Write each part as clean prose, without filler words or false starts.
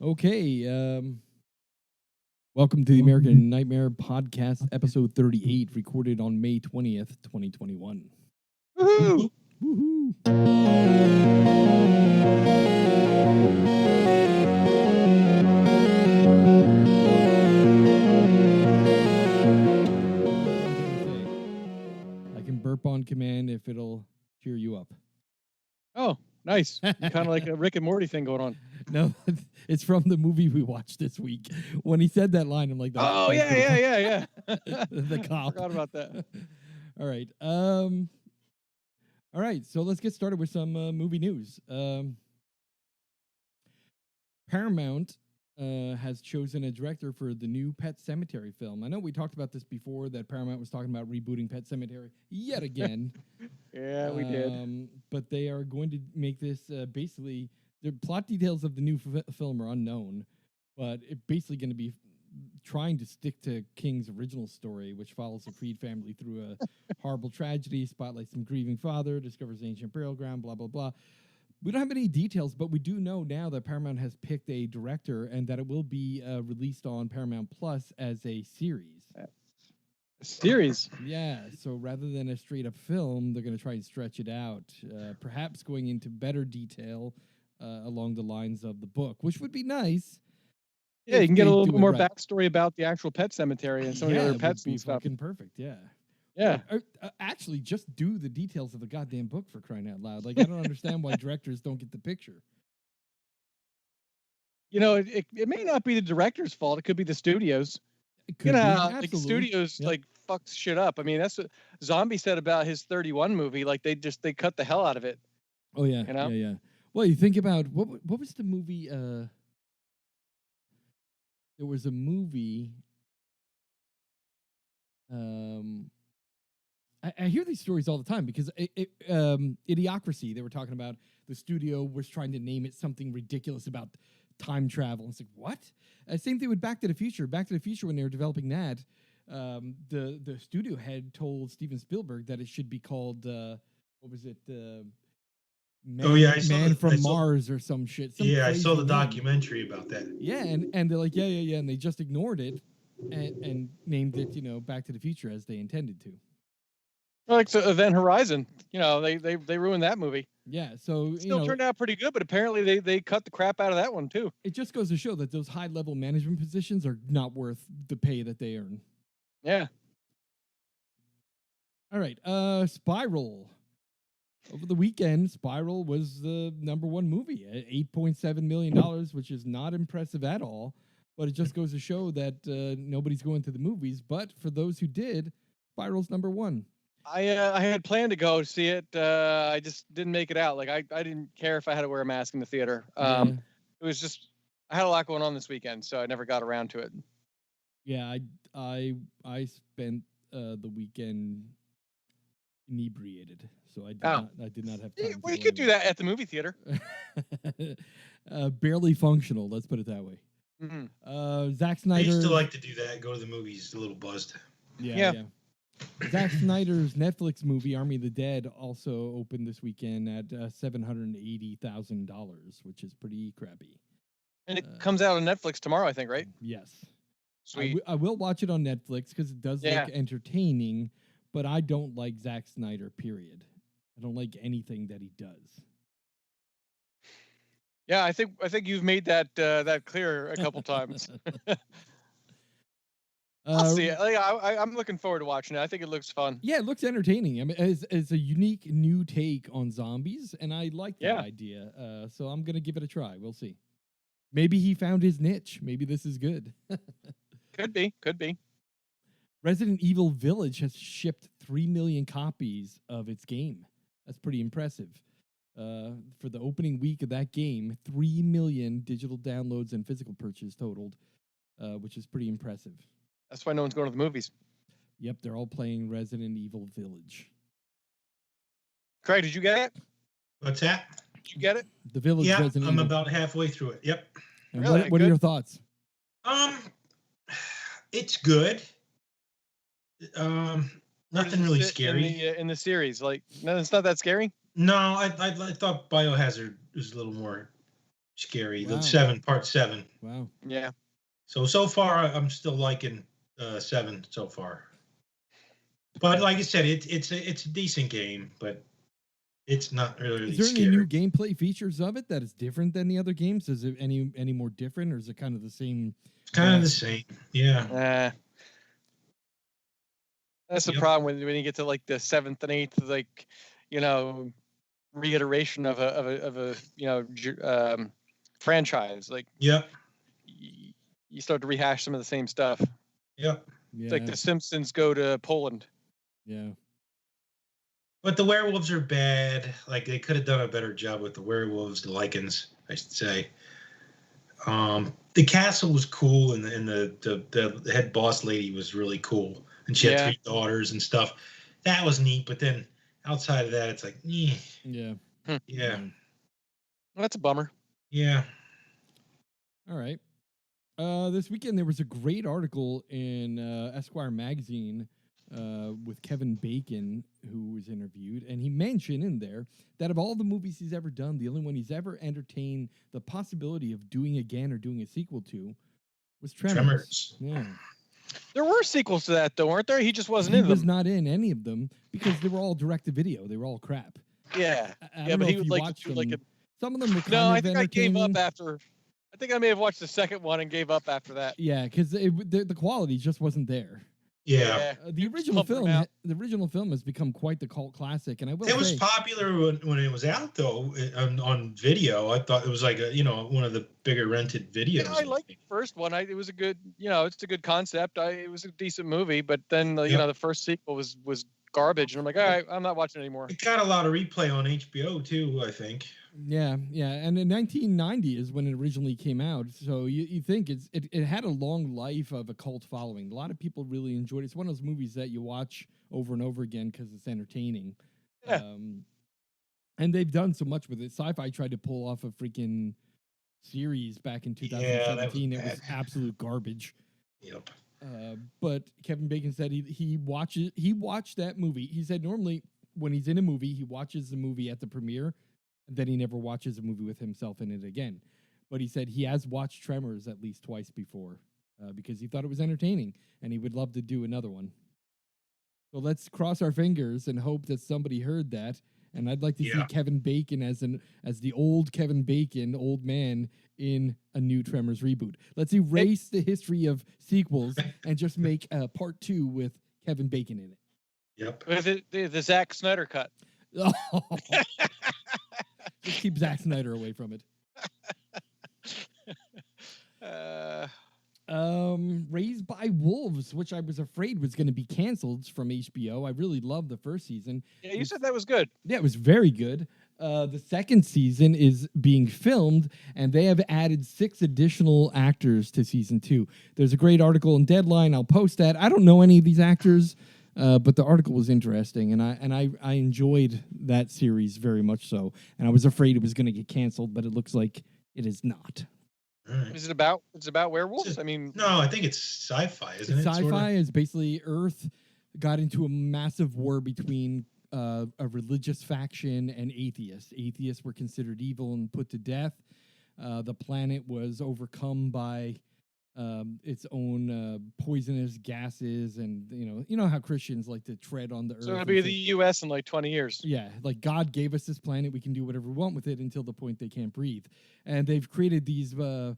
Okay, welcome to the American Nightmare Podcast, episode 38, recorded on May 20th, 2021. Woohoo! Woohoo! I can burp on command if it'll cheer you up. Oh, nice. Kind of like a Rick and Morty thing going on. No, it's from the movie we watched this week. When he said that line, I'm like, Oh, yeah. The cop. Forgot about that. All right. All right. So let's get started with some movie news. Paramount has chosen a director for the new Pet Sematary film. I know we talked about this before, that Paramount was talking about rebooting Pet Sematary yet again. Yeah, we did. But they are going to make this basically, the plot details of the new film are unknown, but it's basically going to be trying to stick to King's original story, which follows the Creed family through a horrible tragedy, spotlights some grieving father, discovers ancient burial ground, blah, blah, blah. We don't have any details, but we do know now that Paramount has picked a director and that it will be released on Paramount Plus as a series. A series? Yeah, so rather than a straight-up film, they're going to try and stretch it out, perhaps going into better detail along the lines of the book, which would be nice. Yeah, you can get a little bit more backstory about the actual pet cemetery and some of the other pets and stuff. Fucking perfect, yeah. Yeah. Actually, just do the details of the goddamn book, for crying out loud. Like, I don't understand why directors don't get the picture. You know, it may not be the director's fault. It could be the studios. It could be, like studios like fucks shit up. I mean, that's what Zombie said about his 31 movie. Like they cut the hell out of it. Oh yeah, you know? yeah. Well, you think about what was the movie? There was a movie. I hear these stories all the time because Idiocracy, they were talking about the studio was trying to name it something ridiculous about time travel. It's like, what? Same thing with Back to the Future. Back to the Future, when they were developing that, the studio head told Steven Spielberg that it should be called, what was it? Man from Mars or some shit. I saw the documentary about that. Yeah, and they're like, yeah, and they just ignored it and named it, Back to the Future as they intended to. Like so Event Horizon, they ruined that movie. Yeah, so still turned out pretty good, but apparently they cut the crap out of that one too. It just goes to show that those high-level management positions are not worth the pay that they earn. Yeah. All right, Spiral. Over the weekend, Spiral was the #1 movie at $8.7 million, which is not impressive at all. But it just goes to show that nobody's going to the movies. But for those who did, Spiral's #1. I had planned to go see it. I just didn't make it out. Like I didn't care if I had to wear a mask in the theater. It was just I had a lot going on this weekend, so I never got around to it. Yeah, I spent the weekend inebriated, so I did not have time. Well, you could do that at the movie theater. Barely functional. Let's put it that way. Mm-hmm. Zack Snyder. I used to like to do that. Go to the movies, a little buzzed. Yeah. Zack Snyder's Netflix movie Army of the Dead also opened this weekend at $780,000, which is pretty crappy. And it comes out on Netflix tomorrow, I think, right? Yes. Sweet. I will watch it on Netflix because it does look entertaining, but I don't like Zack Snyder, period. I don't like anything that he does. Yeah, I think you've made that clear a couple times. I'll see it. I'm looking forward to watching it. I think it looks fun. Yeah, it looks entertaining. I mean, it's a unique new take on zombies, and I like that idea. So I'm going to give it a try. We'll see. Maybe he found his niche. Maybe this is good. Could be. Resident Evil Village has shipped 3 million copies of its game. That's pretty impressive. For the opening week of that game, 3 million digital downloads and physical purchases totaled, which is pretty impressive. That's why no one's going to the movies. Yep, they're all playing Resident Evil Village. Craig, did you get it? What's that? Did you get it? The Village. Yeah, Resident I'm Evil. about halfway through it. Yep. And really? What are your thoughts? It's good. Nothing really scary in the series. Like, no, it's not that scary. No, I thought Biohazard was a little more scary. Wow. The part 7. Wow. Yeah. So far, I'm still liking 7 so far. But like I said, it's a decent game, but it's not really Is there scary. any new gameplay features of it that is different than the other games? Is it any more different, or is it kind of the same? It's kind of the same. Yeah. That's the problem when you get to like the 7th and 8th, like, reiteration of a franchise. Like, Yep. you start to rehash some of the same stuff. Yep. It's like the Simpsons go to Poland. Yeah. But the werewolves are bad. Like, they could have done a better job with the werewolves, the Lycans, I should say. The castle was cool, and the head boss lady was really cool, and she had 3 daughters and stuff. That was neat. But then outside of that, it's like, yeah. Well, that's a bummer. Yeah. All right. This weekend there was a great article in Esquire magazine with Kevin Bacon, who was interviewed, and he mentioned in there that of all the movies he's ever done, the only one he's ever entertained the possibility of doing again or doing a sequel to was Tremors. Yeah. There were sequels to that, though, weren't there? He just wasn't in them. He was not in any of them because they were all direct-to-video. They were all crap. Yeah. I don't know if you watched them. Some of them were kind of I think entertaining. I gave up after. I think I may have watched the second one and gave up after that. Yeah, because the quality just wasn't there. Yeah. The original film has become quite the cult classic, and I will say it was popular when it was out, though, on video. I thought it was like one of the bigger rented videos. I liked the first one. It was a good, it's a good concept. It was a decent movie, but then the first sequel was garbage, and I'm like, all right, I'm not watching it anymore. It got a lot of replay on HBO too, I think. Yeah, and in 1990 is when it originally came out. So you think it had a long life of a cult following. A lot of people really enjoyed it. It's one of those movies that you watch over and over again because it's entertaining. Yeah. And they've done so much with it. Sci-Fi tried to pull off a freaking series back in 2017. It was absolute garbage. Yep. But Kevin Bacon said he watched that movie. He said normally when he's in a movie, he watches the movie at the premiere. Then he never watches a movie with himself in it again. But he said he has watched Tremors at least twice before because he thought it was entertaining, and he would love to do another one. So let's cross our fingers and hope that somebody heard that. And I'd like to see Kevin Bacon as the old Kevin Bacon, old man, in a new Tremors reboot. Let's erase the history of sequels and just make part 2 with Kevin Bacon in it. Yep. With the Zack Snyder cut. Just keep Zack Snyder away from it. Raised by Wolves, which I was afraid was going to be canceled from HBO. I really loved the first season. Yeah, you said that was good. Yeah, it was very good. The second season is being filmed, and they have added 6 additional actors to season 2. There's a great article in Deadline. I'll post that. I don't know any of these actors. But the article was interesting, and I enjoyed that series very much so. And I was afraid it was going to get canceled, but it looks like it is not. Right. Is it about? It's about werewolves. No, I think it's sci-fi, isn't it? Sci-fi is basically Earth got into a massive war between a religious faction and atheists. Atheists were considered evil and put to death. The planet was overcome by its own poisonous gases, and you know how Christians like to tread on the earth. So it'll be the U.S. in like 20 years. Yeah, like God gave us this planet, we can do whatever we want with it until the point they can't breathe. And they've created these half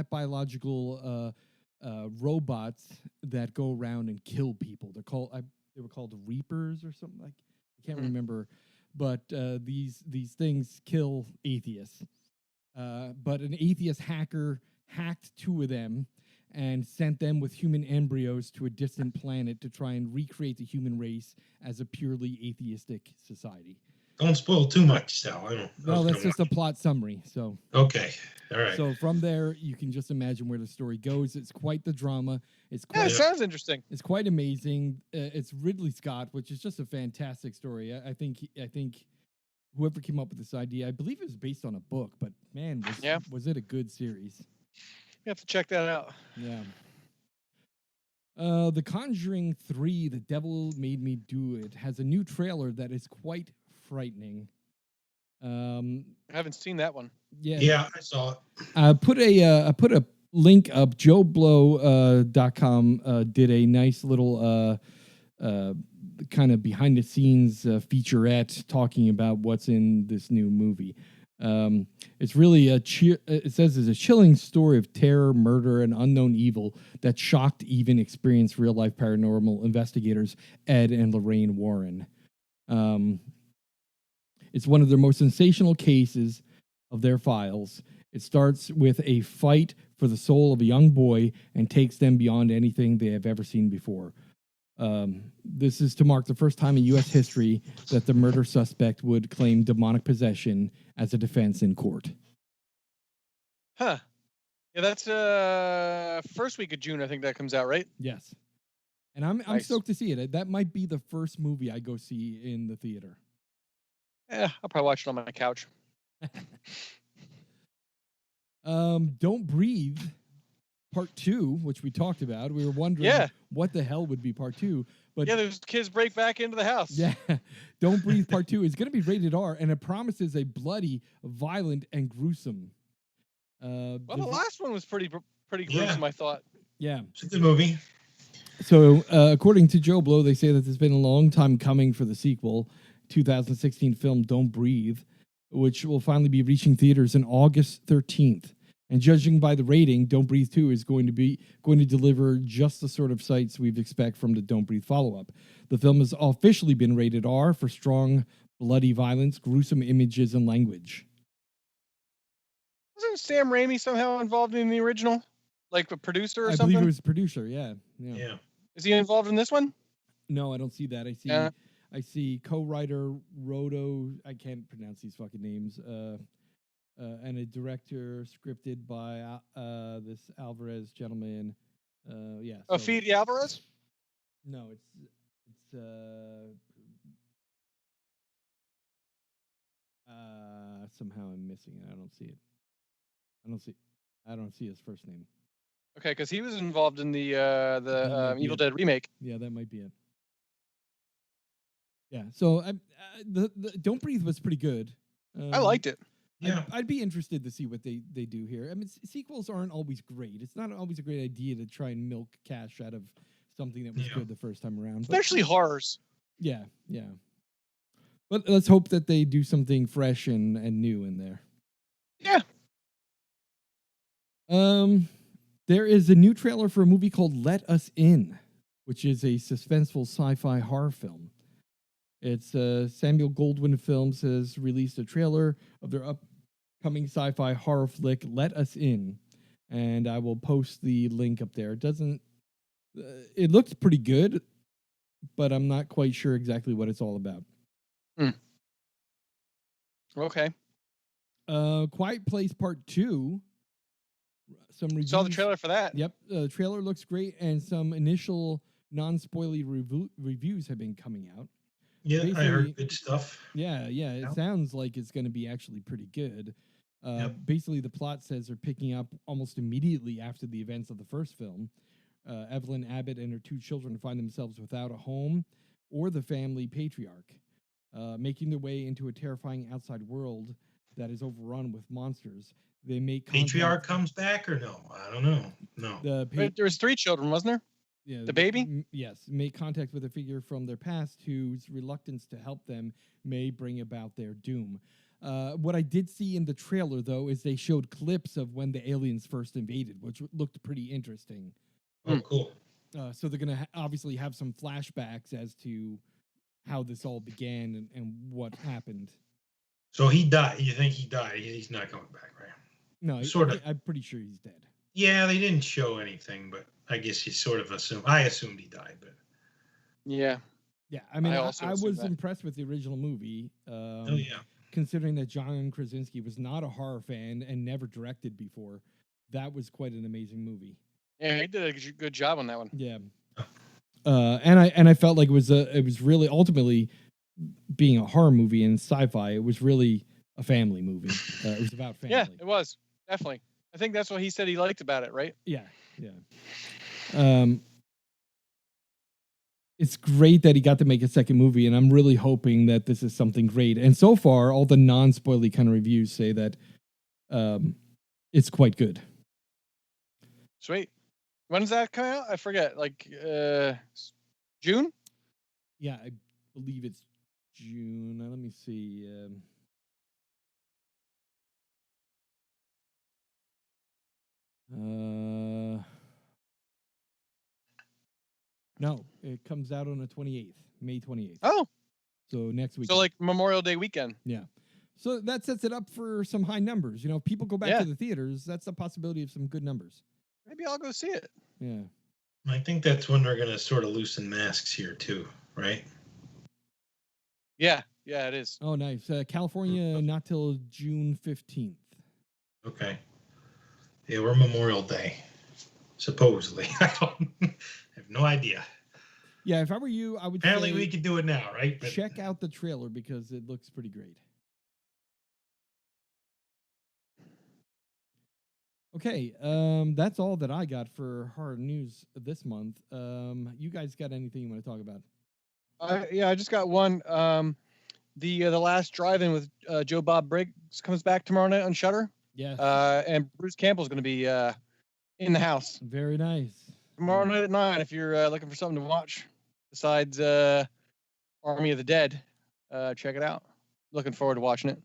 biological robots that go around and kill people. They were called Reapers or something like. I can't remember, but these things kill atheists. But an atheist hacker hacked 2 of them and sent them with human embryos to a distant planet to try and recreate the human race as a purely atheistic society. Don't spoil too much, Sal. Well, that's just a plot summary. So okay, all right. So from there, you can just imagine where the story goes. It's quite the drama. It sounds interesting. It's quite amazing. It's Ridley Scott, which is just a fantastic story. I think whoever came up with this idea, I believe it was based on a book, but man, was it a good series. You have to check that out. Yeah. The Conjuring 3, The Devil Made Me Do It, has a new trailer that is quite frightening. I haven't seen that one. Yeah, I saw it. I put a link up. JoeBlow.com did a nice little kind of behind the scenes featurette talking about what's in this new movie. It's really it says it's a chilling story of terror, murder, and unknown evil that shocked even experienced real life paranormal investigators Ed and Lorraine Warren. It's one of their most sensational cases of their files. It starts with a fight for the soul of a young boy and takes them beyond anything they have ever seen before. This is to mark the first time in U.S. history that the murder suspect would claim demonic possession as a defense in court. Huh. Yeah, that's first week of June, I think that comes out, right? Yes. And I'm Nice. stoked to see it. That might be the first movie I go see in the theater. Yeah, I'll probably watch it on my couch. Don't Breathe Part 2, which we talked about. We were wondering what the hell would be Part 2. But yeah, those kids break back into the house. Yeah. Don't Breathe Part 2 is going to be rated R, and it promises a bloody, violent, and gruesome. Well, the last one was pretty gruesome, I thought. Yeah. It's a good movie. So, according to Joe Blow, they say that there's been a long time coming for the sequel, 2016 film Don't Breathe, which will finally be reaching theaters on August 13th. And judging by the rating, Don't Breathe 2 is going to deliver just the sort of sights we'd expect from the Don't Breathe follow-up. The film has officially been rated R for strong, bloody violence, gruesome images, and language. Wasn't Sam Raimi somehow involved in the original? Like a producer or something? I believe it was a producer, yeah. Is he involved in this one? No, I don't see that. I see co-writer Rodo, I can't pronounce these fucking names, and a director scripted by this Alvarez gentleman. Fede Alvarez? No, it's somehow I'm missing it. I don't see it. I don't see his first name. Okay, because he was involved in the Evil Dead remake. Yeah, that might be it. Yeah, so the Don't Breathe was pretty good. I liked it. Yeah, I'd be interested to see what they do here. I mean, sequels aren't always great. It's not always a great idea to try and milk cash out of something that was good the first time around. Especially horrors. Yeah. But let's hope that they do something fresh and new in there. Yeah. There is a new trailer for a movie called Let Us In, which is a suspenseful sci-fi horror film. It's Samuel Goldwyn Films has released a trailer of their upcoming sci-fi horror flick, Let Us In, and I will post the link up there. It looks pretty good, but I'm not quite sure exactly what it's all about. Okay. Quiet Place Part 2. Some reviews. Saw the trailer for that. Yep, the trailer looks great, and some initial non-spoily reviews have been coming out. Yeah, I heard good stuff. Yeah, it sounds like it's going to be actually pretty good. Basically, the plot says they're picking up almost immediately after the events of the first film. Evelyn Abbott and her two children find themselves without a home or the family patriarch, making their way into a terrifying outside world that is overrun with monsters. They make patriarch comes back or no? I don't know. No. There was 3 children, wasn't there? Yeah, the baby? Yes, make contact with a figure from their past whose reluctance to help them may bring about their doom. What I did see in the trailer, though, is they showed clips of when the aliens first invaded, which looked pretty interesting. Oh, cool. So they're going to obviously have some flashbacks as to how this all began and what happened. So he died. You think he died? He's not coming back, right? No, I'm pretty sure he's dead. Yeah, they didn't show anything, but I guess you sort of assume. I assumed he died, but yeah. I mean, I was impressed with the original movie. Considering that John Krasinski was not a horror fan and never directed before, that was quite an amazing movie. Yeah, he did a good job on that one. Yeah. And I felt like it was really ultimately being a horror movie and sci-fi. It was really a family movie. It was about family. Yeah, it was definitely. I think that's what he said he liked about it, right? Yeah. it's great that he got to make a second movie, and I'm really hoping that this is something great. And so far, all the non-spoily kind of reviews say that it's quite good. Sweet. When does that come out? I forget. Like June? Yeah, I believe it's June. Let me see. No, it comes out on the 28th, May 28th. Oh. So next week. So like Memorial Day weekend. Yeah. So that sets it up for some high numbers. You know, if people go back to the theaters, that's a possibility of some good numbers. Maybe I'll go see it. Yeah. I think that's when they're going to sort of loosen masks here too, right? Yeah, it is. Oh, nice. California, not till June 15th. Okay. Yeah, we're Memorial Day, supposedly. I have no idea. Yeah, if I were you, I would Apparently say we could do it now, right? But check out the trailer because it looks pretty great. Okay, that's all that I got for horror news this month. You guys got anything you want to talk about? I just got one. The Last Drive-In with Joe Bob Briggs comes back tomorrow night on Shudder. Yes. And Bruce Campbell's going to be in the house. Very nice. Tomorrow night at 9, if you're looking for something to watch besides Army of the Dead, check it out. Looking forward to watching it.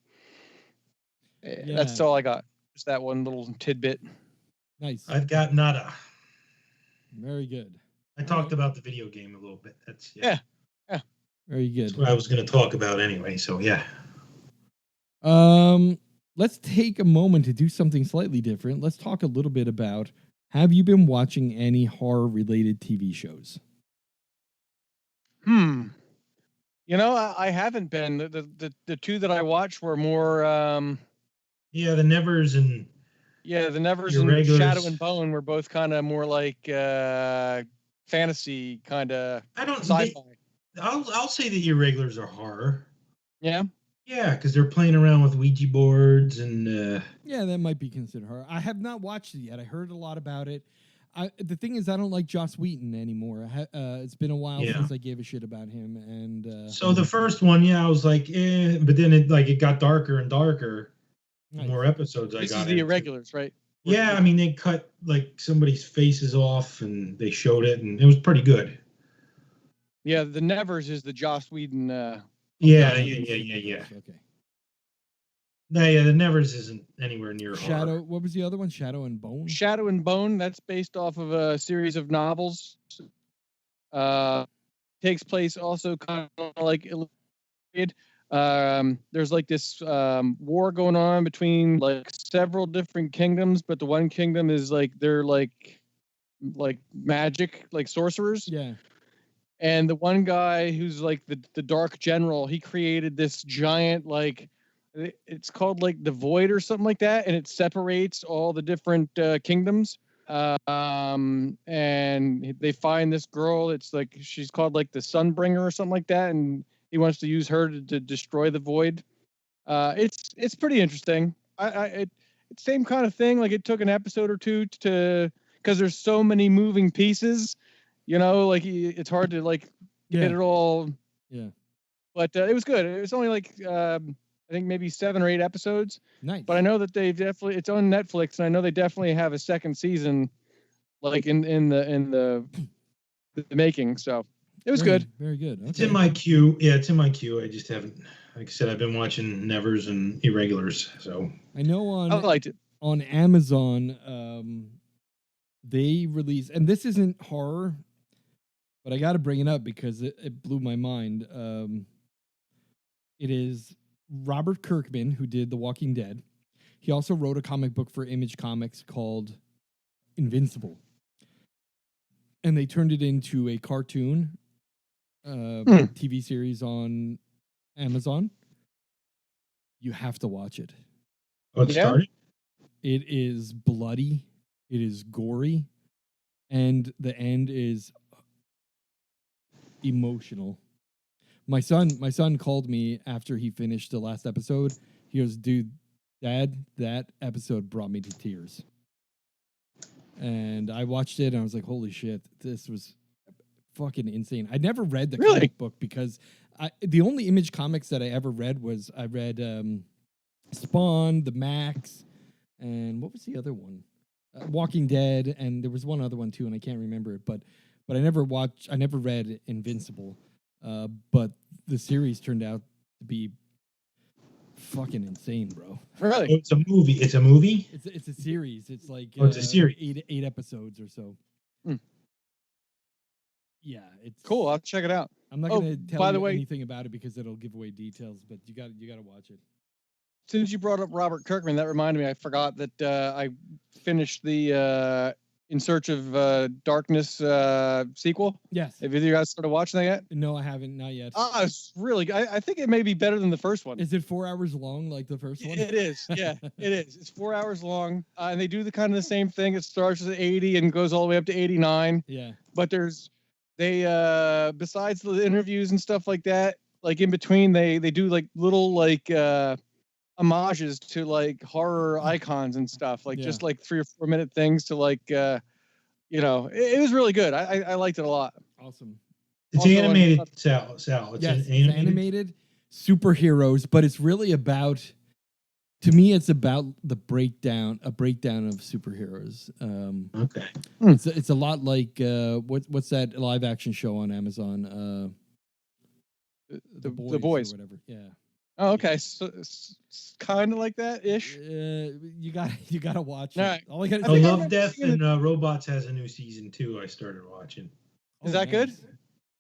Yeah. That's all I got. Just that one little tidbit. Nice. I've got nada. Very good. I talked about the video game a little bit. That's yeah. Very good. That's what I was going to talk about anyway. So yeah. Let's take a moment to do something slightly different. Let's talk a little bit about, have you been watching any horror related TV shows? You know, I haven't been. The two that I watched were more the Nevers and the Nevers and Shadow and Bone were both kind of more like fantasy kind of sci-fi. I'll say the Irregulars are horror. Yeah. Yeah, because they're playing around with Ouija boards and. Yeah, that might be considered horror. I have not watched it yet. I heard a lot about it. The thing is, I don't like Joss Whedon anymore. It's been a while since I gave a shit about him. And so the first one, I was like, but then it got darker and darker. Nice. The more episodes I got. This is the Irregulars, right? Yeah, I mean, they cut like somebody's faces off and they showed it, and it was pretty good. Yeah, the Nevers is the Joss Whedon. Yeah. Okay. No, the Nevers isn't anywhere near Shadow. horror. What was the other one? Shadow and Bone. Shadow and Bone. That's based off of a series of novels. Takes place also kind of like there's like this war going on between like several different kingdoms, but the one kingdom is like they're like magic, like sorcerers. Yeah. And the one guy who's like the Dark General, he created this giant like. It's called like the Void or something like that, and it separates all the different kingdoms. And they find this girl. It's like she's called like the Sunbringer or something like that, and he wants to use her to destroy the Void. It's pretty interesting. It's same kind of thing. Like it took an episode or two because there's so many moving pieces. You know, like it's hard to like get it all. Yeah. But it was good. It was only like. I think maybe 7 or 8 episodes. Nice. But I know that it's on Netflix, and I know they definitely have a second season, like in the making. So it was good. Very good. Okay. It's in my queue. Yeah, it's in my queue. I just haven't, like I said, I've been watching Nevers and Irregulars. So I know I liked it on Amazon. They release, and this isn't horror, but I got to bring it up because it blew my mind. It is Robert Kirkman, who did The Walking Dead. He also wrote a comic book for Image Comics called Invincible. And they turned it into a cartoon TV series on Amazon. You have to watch it. Oh, it started? It is bloody. It is gory. And the end is emotional. My son called me after he finished the last episode. He goes, "Dude, Dad, that episode brought me to tears." And I watched it and I was like, "Holy shit, this was fucking insane. I never read the Really? comic book because the only Image comics that I ever read was I read Spawn, the Max, and what was the other one? Walking Dead, and there was one other one too, and I can't remember it. But I never read Invincible. But the series turned out to be fucking insane, bro. Really? It's a movie. It's a movie. It's a series. It's like it's a series. 8 episodes or so. Hmm. Yeah, it's Cool. I'll check it out. I'm not going to tell by you the way, anything about it because it'll give away details. But you got to watch it. Since you brought up Robert Kirkman, that reminded me. I forgot that I finished the In Search of Darkness sequel. Yes. Have either of you guys started watching that yet? No, I haven't. Not yet. It's really good. I think it may be better than the first one. Is it 4 hours long like the first one? It is. Yeah, it is. It's 4 hours long, and they do the kind of the same thing. It starts at 80 and goes all the way up to 89. Yeah. But they besides the interviews and stuff like that, like in between, they do like little like homages to like horror icons and stuff, like just like 3 or 4 minute things to like it was really good. I liked it a lot. Awesome. It's Also animated, Sal. It's Yes, animated. animated superheroes, but it's really about. To me, it's about a breakdown of superheroes. Okay. It's a lot like what's that live action show on Amazon? The Boys. Or whatever. Yeah. Oh, okay. So it's kind of like that ish. You gotta watch it. Right. All I gotta Oh, say, Love, Death, and Robots has a new season 2. I started watching. Is that good?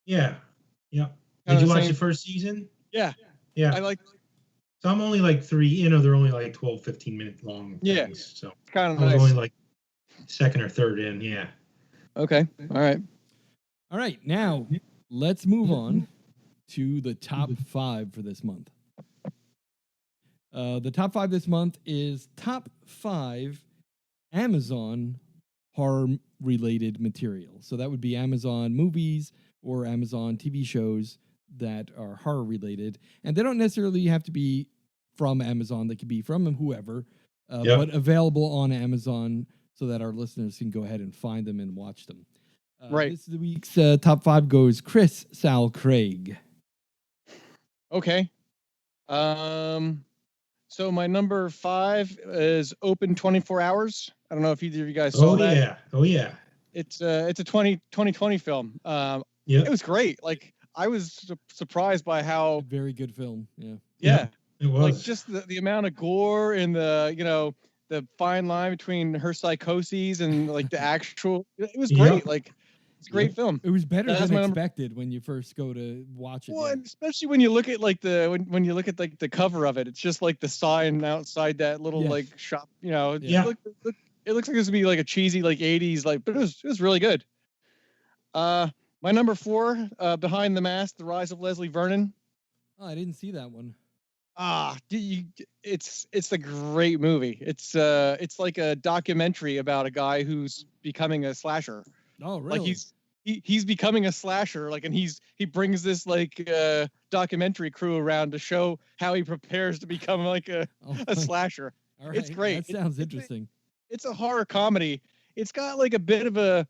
Yeah. Yeah. Kinda Did you the watch same- the first season? Yeah. Yeah. I like. So I'm only like 3. They're only like 12, 15 minute long Yeah. things. So Kind of I was nice. only like second or third in. Yeah. Okay. All right. All right, now let's move on to the top 5 for this month. The top 5 this month is top 5 Amazon horror-related material. So that would be Amazon movies or Amazon TV shows that are horror-related. And they don't necessarily have to be from Amazon. They could be from whoever, but available on Amazon so that our listeners can go ahead and find them and watch them. Right. This week's top 5 goes Chris, Sal, Craig. Okay. So my number 5 is Open 24 Hours. I don't know if either of you guys saw that. Oh yeah. It's a 2020 film. It was great. Like I was surprised by how Very good film. Yeah. Yeah. It was. Like just the amount of gore and the fine line between her psychoses and like the actual. It was great. Yep. Like it's a great film. It was better That's than my number- expected when you first go to watch it. Well, yeah. and especially when you look at like when you look at like the cover of it, it's just like the sign outside that little Yeah. like shop. Yeah. It looks like this would be like a cheesy like 80s like, but it was really good. My number 4, Behind the Mask: The Rise of Leslie Vernon. Oh, I didn't see that one. It's a great movie. It's like a documentary about a guy who's becoming a slasher. Oh, really? Like he's becoming a slasher, like, and he brings this like documentary crew around to show how he prepares to become like a slasher. All right. It's great. That sounds interesting. It's a horror comedy. It's got like a bit of a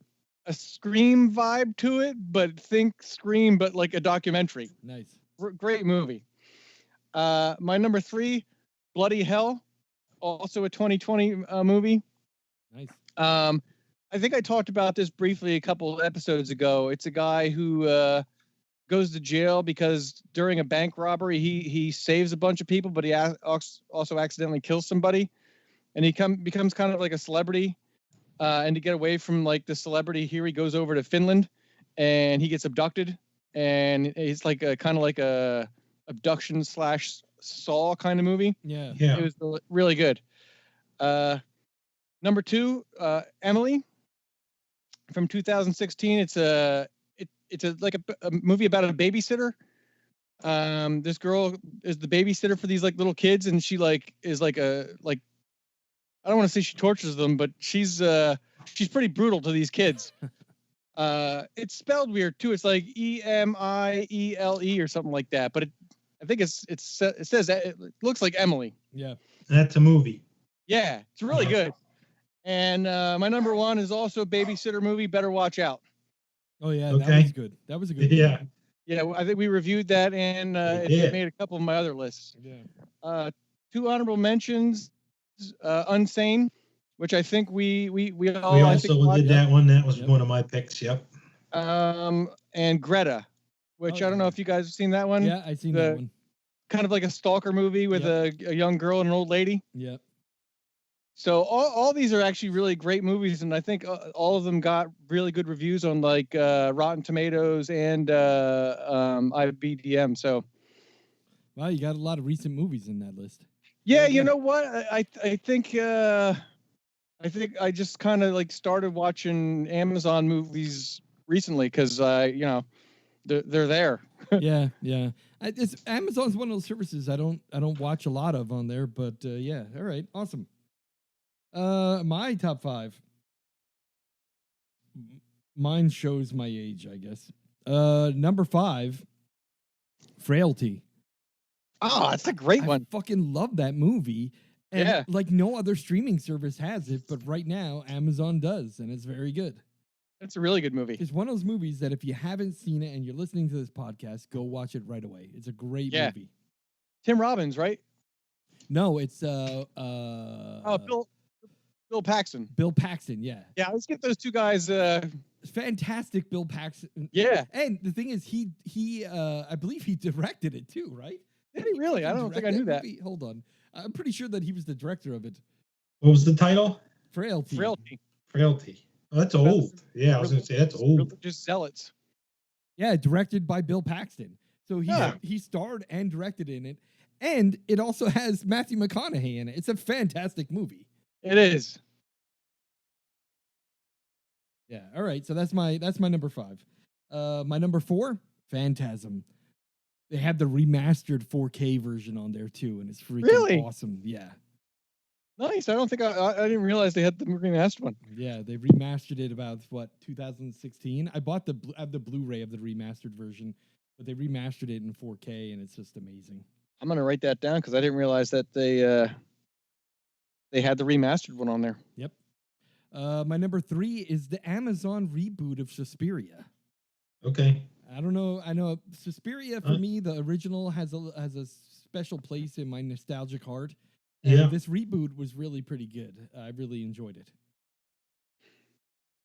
Scream vibe to it, but think Scream, but like a documentary. Nice. Great movie. My number 3, Bloody Hell, also a 2020 movie. Nice. I think I talked about this briefly a couple episodes ago. It's a guy who goes to jail because during a bank robbery, he saves a bunch of people, but he also accidentally kills somebody, and he becomes kind of like a celebrity. And to get away from like the celebrity here, he goes over to Finland, and he gets abducted, and it's like a kind of like a abduction / Saw kind of movie. Yeah. Yeah. It was really good. Number 2, Emily from 2016. It's a movie about a babysitter. This girl is the babysitter for these like little kids, and she like is like I don't want to say she tortures them, but she's pretty brutal to these kids. It's spelled weird too. It's like Emiele or something like that, but I think it says that it looks like Emily. Yeah. That's a movie. Yeah, it's really good. And my number 1 is also a babysitter movie, Better Watch Out. Oh yeah, that Okay. was good. That was a good. Yeah. Movie. Yeah, I think we reviewed that, and it did. made a couple of my other lists. Yeah. 2 honorable mentions: Unsane, which I think we all We I think also did Yep. that one. That was Yep. one of my picks. Yep. And Greta, which Oh, I don't know yeah. if you guys have seen that one. Yeah, I seen that one. Kind of like a stalker movie with Yep. a young girl and an old lady. Yep. So all these are actually really great movies, and I think all of them got really good reviews on like Rotten Tomatoes and IBDM. So Wow, you got a lot of recent movies in that list. yeah, Very you good. know what? I think I just kind of like started watching Amazon movies recently because they're there. Yeah, yeah. Amazon's one of those services I don't watch a lot of on there, but yeah. All right, awesome. My top 5. Mine shows my age, I guess. Number 5, Frailty. Oh, that's a great I one. fucking love that movie. And Yeah. like no other streaming service has it, but right now Amazon does, and it's very good. It's a really good movie. It's one of those movies that if you haven't seen it and you're listening to this podcast, go watch it right away. It's a great movie. Tim Robbins, right? No, it's Bill Paxton. Bill Paxton, yeah. Yeah, let's get those two guys. Fantastic Bill Paxton. Yeah. And the thing is, he I believe he directed it too, right? Did he really? I don't think I knew that. Movie? Hold on. I'm pretty sure that he was the director of it. What was the title? Frailty. Frailty. Oh, that's old. Yeah, I was going to say that's old. Just Zealots. Yeah, directed by Bill Paxton. So he starred and directed in it. And it also has Matthew McConaughey in it. It's a fantastic movie. It is. Yeah. All right. So that's my number 5. My number 4, Phantasm. They have the remastered 4K version on there too, and it's freaking awesome. Yeah. Nice. I don't think I didn't realize they had the remastered one. Yeah, they remastered it about 2016. I bought the Blu-ray of the remastered version, but they remastered it in 4K, and it's just amazing. I'm gonna write that down because I didn't realize that they had the remastered one on there. Yep. My number 3 is the Amazon reboot of Suspiria. Okay. I don't know. I know Suspiria for me, the original has a special place in my nostalgic heart. And this reboot was really pretty good. I really enjoyed it.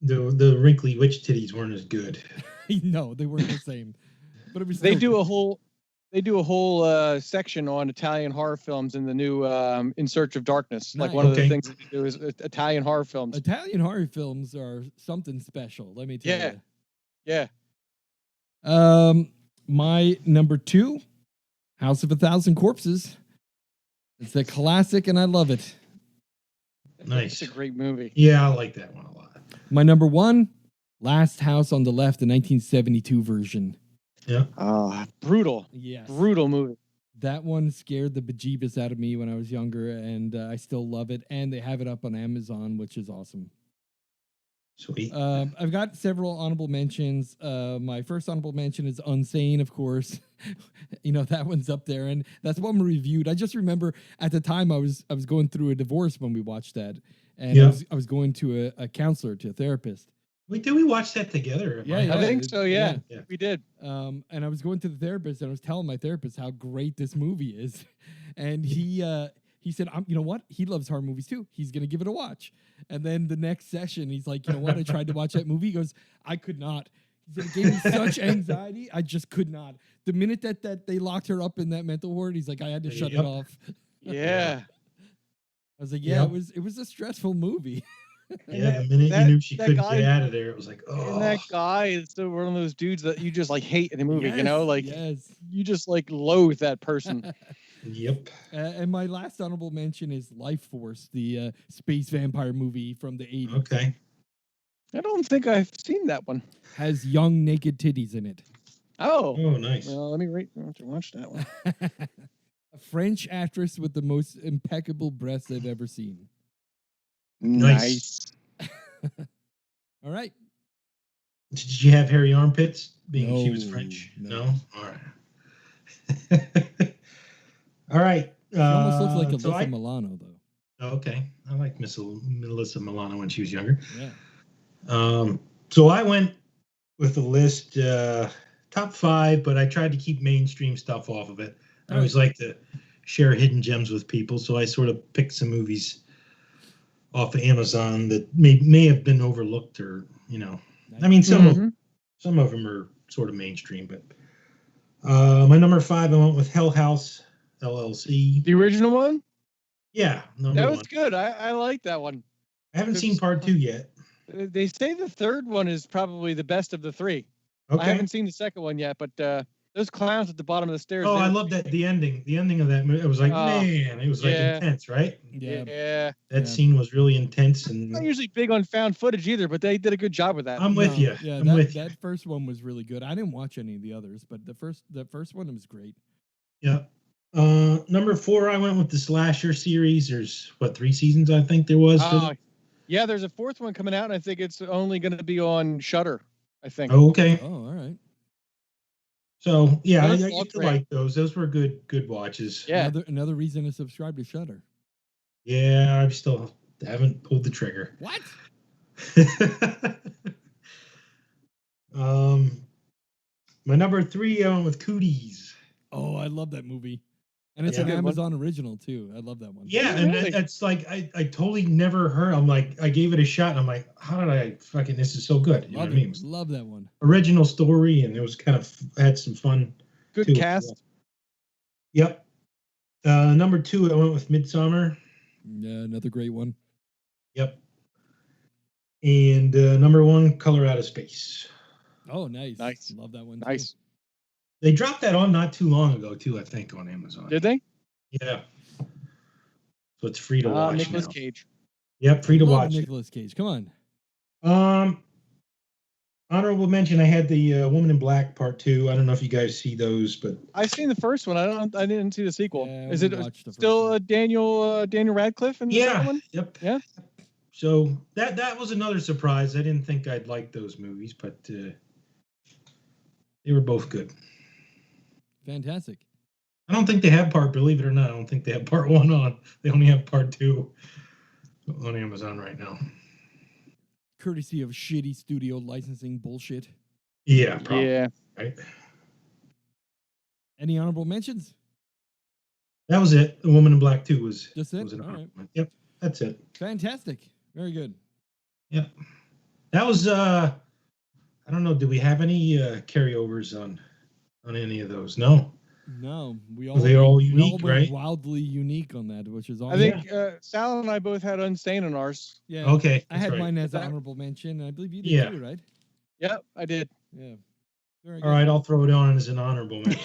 The wrinkly witch titties weren't as good. No, they weren't the same. But it was. They do a whole section on Italian horror films in the new In Search of Darkness. Nice. Like one of the things that they do is Italian horror films. Italian horror films are something special. Let me tell you. Yeah. My number 2, House of a Thousand Corpses. It's a classic, and I love it. Nice. It's a great movie. Yeah, I like that one a lot. My number 1, Last House on the Left, the 1972 version. Yeah. Brutal. Yes. Brutal movie. That one scared the bejeebus out of me when I was younger, and I still love it. And they have it up on Amazon, which is awesome. Sweet. I've got several honorable mentions. My first honorable mention is Unsane, of course. That one's up there, and that's one we reviewed. I just remember at the time I was going through a divorce when we watched that, and I was going to a counselor, to a therapist. Wait, did we watch that together? Yeah, I think so. Yeah, we did. And I was going to the therapist, and I was telling my therapist how great this movie is, and he said, you know what? He loves horror movies too. He's going to give it a watch. And then the next session, he's like, you know what? I tried to watch that movie. He goes, I could not. He said, it gave me such anxiety. I just could not. The minute that they locked her up in that mental ward, he's like, I had to shut it off. Yeah. I was like, yeah, it was a stressful movie. Yeah, the minute you knew she couldn't get out of there, it was like, oh. And that guy is still one of those dudes that you just like hate in a movie, you just like loathe that person. Yep. And my last honorable mention is Life Force, the space vampire movie from the 80s. Okay. I don't think I've seen that one. Has young naked titties in it. Oh, nice. Well, let me watch that one. A French actress with the most impeccable breasts I've ever seen. Nice. All right. Did you have hairy armpits? Being she was French. No? All right. All right. She almost looks like Alyssa Milano, though. Okay. I like Miss Melissa Milano when she was younger. Yeah. So I went with the list. Top 5, but I tried to keep mainstream stuff off of it. I always like to share hidden gems with people, so I sort of picked some movies off of Amazon that may have been overlooked, or I mean, some of them are sort of mainstream. But my number 5, I went with Hell House LLC. The original one? Yeah, that was good. I like that one. I haven't seen part 2 yet. They say the third one is probably the best of the 3. Okay. I haven't seen the second one yet, but those clowns at the bottom of the stairs. Oh, I love that the ending. The ending of that movie. It was like, man, it was like intense, right? Yeah. That scene was really intense, and I'm not usually big on found footage either, but they did a good job with that. I'm with you. Yeah, that first one was really good. I didn't watch any of the others, but the first one was great. Yeah. Number 4, I went with the slasher series. There's 3 seasons I think there was. Yeah, there's a 4th one coming out, and I think it's only going to be on Shudder. I think. Oh, okay. Oh, all right. So yeah, I used to like those. Those were good watches. Yeah. Another reason to subscribe to Shudder. Yeah, I still haven't pulled the trigger. What? My number 3, I went with Cooties. Oh, I love that movie. And it's an Amazon original too. I love that one. Yeah, and that's like I totally never heard. I'm like, I gave it a shot. And I'm like, how did I fucking? This is so good. You know what I mean? Love that one. Original story, and it was kind of had some fun. Good cast. Yep. Number 2, I went with Midsommar. Yeah, another great one. Yep. And number 1, Color Out of Space. Oh, nice. Love that one. Nice. Too. They dropped that on not too long ago, too, I think, on Amazon. Did they? Yeah. So it's free to watch Nicolas now. Cage. Yep, free to watch. Nicolas Cage. Come on. Honorable mention, I had the Woman in Black Part 2. I don't know if you guys see those, but I've seen the first one. I didn't see the sequel. Yeah, is it still Daniel Radcliffe in the second one? Yep. Yeah. So that was another surprise. I didn't think I'd like those movies, but they were both good. Fantastic. I don't think they have believe it or not, I don't think they have part 1 on. They only have part 2 on Amazon right now. Courtesy of shitty studio licensing bullshit. Yeah, probably. Yeah. Right. Any honorable mentions? That was it. The Woman in Black 2 was just it. Was an all right. Yep, that's it. Fantastic. Very good. Yep. That was I don't know, do we have any carryovers on any of those? No. No, they're all unique, went right? wildly unique on that, which is awesome. I think Sal and I both had Unsane on ours. Yeah. Okay. I had right. mine as an honorable mention. I believe you did too, right? Yep, I did. Yeah. All right, I'll throw it on as an honorable mention.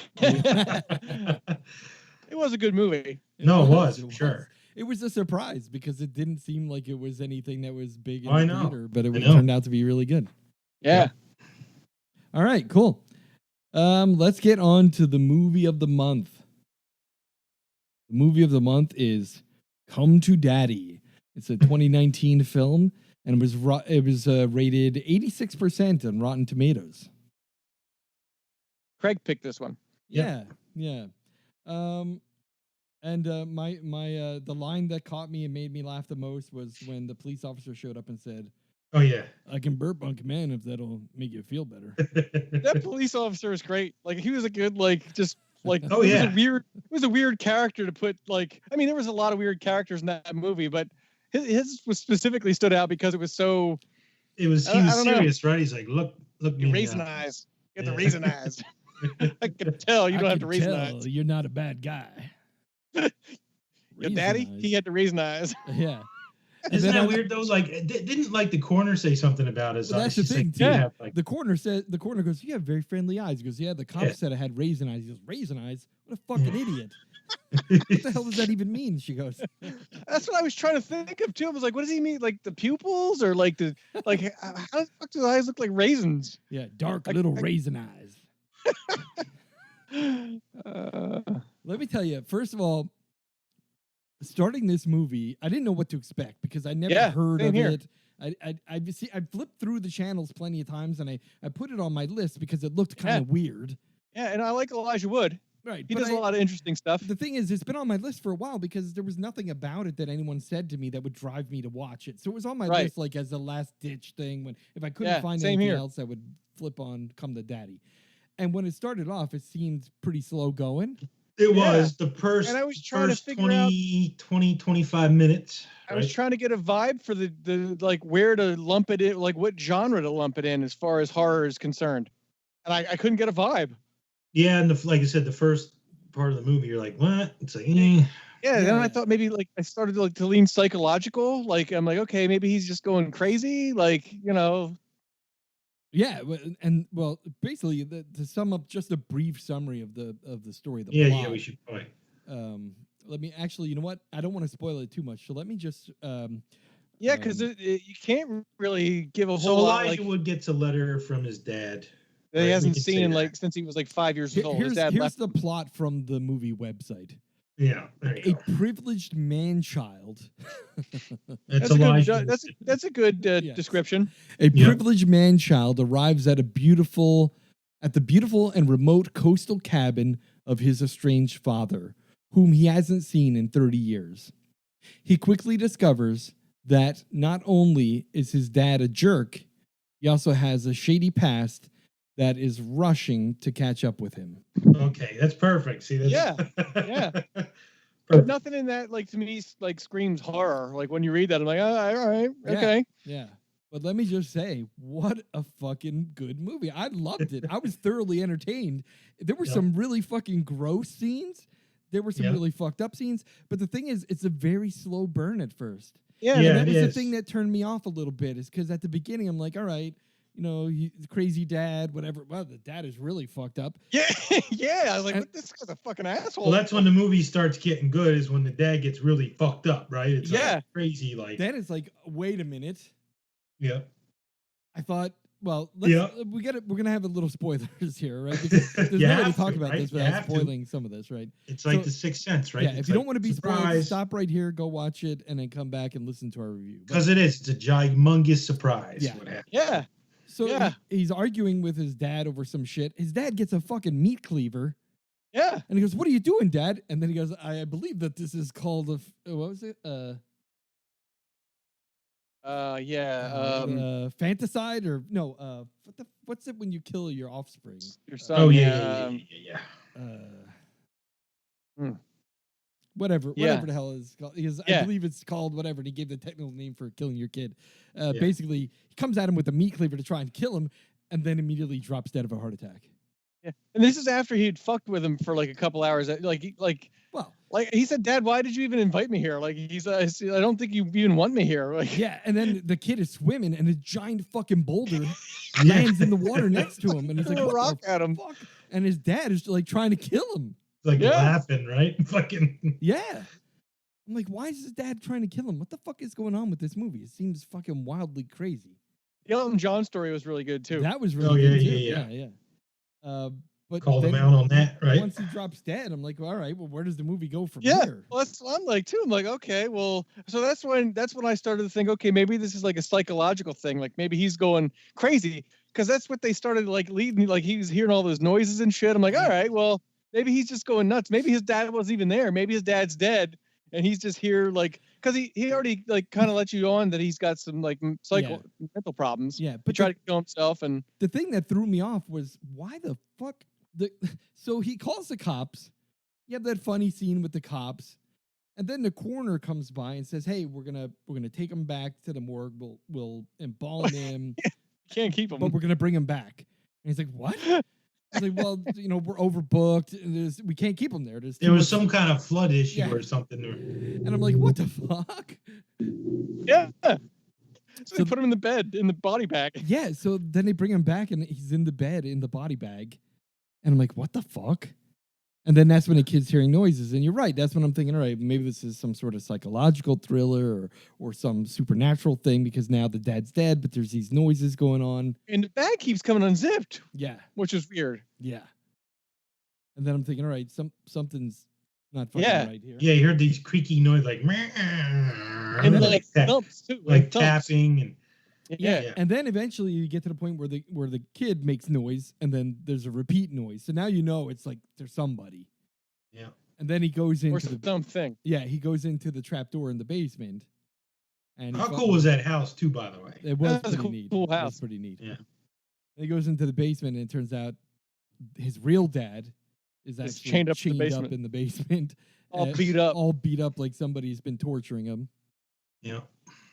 It was a good movie. It was. Sure. It was a surprise because it didn't seem like it was anything that was big in the theater, but it turned out to be really good. Yeah. All right, cool. Let's get on to the movie of the month. The movie of the month is Come to Daddy. It's a 2019 film, and it was rated 86% on Rotten Tomatoes. Craig picked this one. Yeah. And the line that caught me and made me laugh the most was when the police officer showed up and said, "Oh yeah, I can burp on command if that'll make you feel better." That police officer is great. Like he was a good oh yeah. It was a weird character to put there was a lot of weird characters in that movie, but his was specifically stood out because it was so. He was serious, right? He's like, look, you raisin eyes. You have the raisin eyes. I can tell you don't have to raisin eyes. You're not a bad guy. Your daddy, he had the raisin eyes. Yeah. Isn't that weird though? Like, didn't the coroner say something about it? Well, that's the thing. Yeah. The coroner goes, "You have very friendly eyes." He goes, "Yeah." The cop said I had raisin eyes. He goes, "Raisin eyes? What a fucking idiot!" What the hell does that even mean? She goes. That's what I was trying to think of too. I was like, what does he mean? Like the pupils, or how the fuck do his eyes look like raisins? Yeah, dark little raisin eyes. Let me tell you. First of all, starting this movie, I didn't know what to expect because I never heard of it. I flipped through the channels plenty of times, and I put it on my list because it looked kind of weird. Yeah, and I like Elijah Wood. Right. He but does a lot of interesting stuff. The thing is, it's been on my list for a while because there was nothing about it that anyone said to me that would drive me to watch it. So it was on my Right. list like as a last ditch thing. When if I couldn't Yeah, find same anything here. else, I would flip on Come to Daddy. And when it started off, it seemed pretty slow going. It Yeah. was the first, And I was trying to first figure out 20, 25 minutes. I was right? trying to get a vibe for the like where to lump it in, like what genre to lump it in as far as horror is concerned. And I couldn't get a vibe. Yeah, and like I said, the first part of the movie, you're like, what? It's like, Yeah, then I thought maybe like I started to lean psychological. Like I'm like, okay, maybe he's just going crazy. Like, you know. Yeah, and basically, to sum up, just a brief summary of the story. The yeah, plot. yeah, we should probably. Let me actually. You know what? I don't want to spoil it too much, so let me just. Yeah, because you can't really give a whole So lot. Elijah Like Wood gets a letter from his dad that he right? We hasn't can say seen that. like since he was like 5 years old. His Here's dad left. the plot from the movie website. Yeah, there you A privileged man-child. That's Elijah. Elijah. That's a good Yes. description. A privileged man-child arrives at the beautiful and remote coastal cabin of his estranged father, whom he hasn't seen in 30 years. He quickly discovers that not only is his dad a jerk, he also has a shady past that is rushing to catch up with him. Okay, that's perfect. See, that's Yeah. Perfect. But nothing in that, like, to me, like, screams horror. Like, when you read that, I'm like, oh, all right, okay. Yeah. But let me just say, what a fucking good movie. I loved it. I was thoroughly entertained. There were some really fucking gross scenes. There were some really fucked up scenes. But the thing is, it's a very slow burn at first. Yeah, and that was the thing that turned me off a little bit, is because at the beginning, I'm like, all right, you know, crazy dad, whatever. Well, the dad is really fucked up. Yeah, yeah. I was like, what, this guy's a fucking asshole. Well, that's when the movie starts getting good, is when the dad gets really fucked up, right? It's like crazy, like. Then it's like, wait a minute. Yeah. I thought, well, we're gonna have a little spoilers here, right? Because there's no way to talk about this without spoiling some of this, right? It's like The Sixth Sense, right? Yeah, it's if you don't want to be surprise. spoiled, stop right here, go watch it, and then come back and listen to our review. Because it's a humongous surprise. Yeah. What happened. Yeah. So he's arguing with his dad over some shit. His dad gets a fucking meat cleaver. Yeah. And he goes, "What are you doing, Dad?" And then he goes, "I believe that this is called what was it? Fanticide or no? What's it when you kill your offspring? Your son. Oh yeah. Whatever the hell is called. Because I believe it's called whatever. And he gave the technical name for killing your kid. Basically, he comes at him with a meat cleaver to try and kill him, and then immediately drops dead of a heart attack. Yeah, and this is after he'd fucked with him for like a couple hours. Like he said, "Dad, why did you even invite me here?" Like I don't think you even want me here. Like and then the kid is swimming, and a giant fucking boulder lands in the water next to him, and he's like, "What rock at him?" Fuck? And his dad is like trying to kill him. Like laughing, right? Fucking. Yeah. I'm like, why is his dad trying to kill him? What the fuck is going on with this movie? It seems fucking wildly crazy. The Elton John story was really good too. That was really good too. Yeah. But called him out on that, right? Once he drops dead, I'm like, well, all right, well, where does the movie go from here? Well, that's what I'm like too. I'm like, okay, well, so that's when I started to think, okay, maybe this is like a psychological thing. Like maybe he's going crazy, because that's what they started like leading. Like he was hearing all those noises and shit. I'm like, all right, well, maybe he's just going nuts. Maybe his dad wasn't even there. Maybe his dad's dead, and he's just here, like, because he already like kind of let you on that he's got some like mental problems. Yeah, but he tried to kill himself. And the thing that threw me off was, why the fuck? So he calls the cops. You have that funny scene with the cops, and then the coroner comes by and says, "Hey, we're gonna take him back to the morgue. We'll embalm him. Can't keep him, but we're gonna bring him back." And he's like, "What?" I was like, "Well, we're overbooked. And we can't keep him there. There was some kind of flood issue or something." And I'm like, "What the fuck?" Yeah. So they put him in the body bag. Yeah. So then they bring him back, and he's in the bed in the body bag. And I'm like, what the fuck? And then that's when the kid's hearing noises. And you're right. That's when I'm thinking, all right, maybe this is some sort of psychological thriller or some supernatural thing, because now the dad's dead, but there's these noises going on. And the bag keeps coming unzipped. Yeah. Which is weird. Yeah. And then I'm thinking, all right, something's not fucking right here. Yeah, you heard these creaky noise like and like thumps too. Like tapping and Yeah. And then eventually you get to the point where the kid makes noise, and then there's a repeat noise. So now you know it's like there's somebody. Yeah. And then he goes Or into the something. he goes into the trapdoor in the basement. And How cool was that house too, by the way? It was That's a pretty neat. cool It was house. pretty neat. Yeah. And he goes into the basement, and it turns out his real dad is It's actually chained chained up up, in the basement. in the basement, All beat up. all beat up like somebody's been torturing him. Yeah.